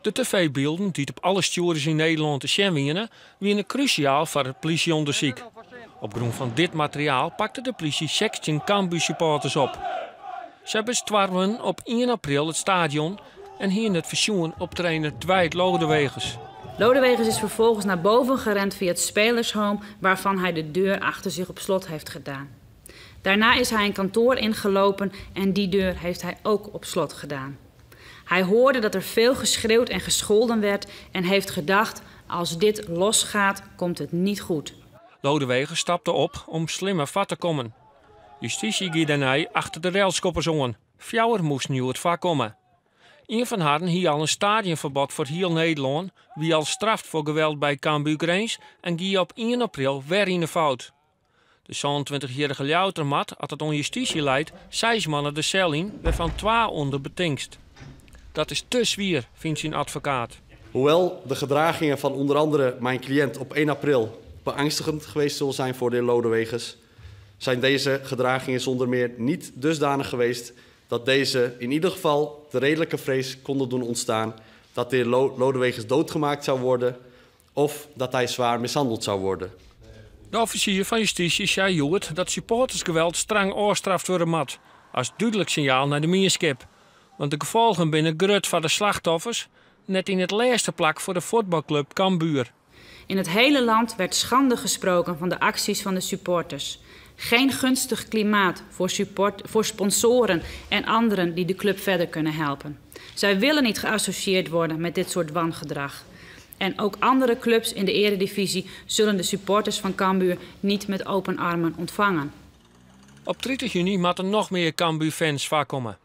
De tv-beelden die op alle stuurders in Nederland te zien wienen cruciaal voor het politieonderzoek. Op grond van dit materiaal pakte de politie 16 Cambuur-supporters op. Ze bestwarmen op 1 april het stadion en hier het verzoen op trainer Dwight Lodewegers. Lodewegers is vervolgens naar boven gerend via het spelershome, waarvan hij de deur achter zich op slot heeft gedaan. Daarna is hij een kantoor ingelopen en die deur heeft hij ook op slot gedaan. Hij hoorde dat er veel geschreeuwd en gescholden werd en heeft gedacht: als dit losgaat, komt het niet goed. Lodewegers stapte op om slimmer vat te komen. Justitie ging daarna achter de railskoppers om. Fjouwer moest nu het vak komen. Een van hen hier al een stadionverbod voor heel Nederland, wie al straft voor geweld bij Cambuur Grains en ging op 1 april weer in de fout. De 27-jarige Loutermat had het on justitie leidt 6 mannen de cel in, waarvan 2 onder betingst. Dat is te zwier, vindt zijn advocaat. Hoewel de gedragingen van onder andere mijn cliënt op 1 april beangstigend geweest zullen zijn voor de heer Lodewegers, zijn deze gedragingen zonder meer niet dusdanig geweest dat deze in ieder geval de redelijke vrees konden doen ontstaan dat de heer Lodewegers doodgemaakt zou worden of dat hij zwaar mishandeld zou worden. De officier van justitie zei Joert dat supportersgeweld streng oorstraft worden mat, als duidelijk signaal naar de meerskip. Want de gevolgen binnen grut van de slachtoffers net in het laatste plak voor de voetbalclub Cambuur. In het hele land werd schande gesproken van de acties van de supporters. Geen gunstig klimaat voor sponsoren en anderen die de club verder kunnen helpen. Zij willen niet geassocieerd worden met dit soort wangedrag. En ook andere clubs in de eredivisie zullen de supporters van Cambuur niet met open armen ontvangen. Op 30 juni moeten nog meer Cambuur-fans voorkomen.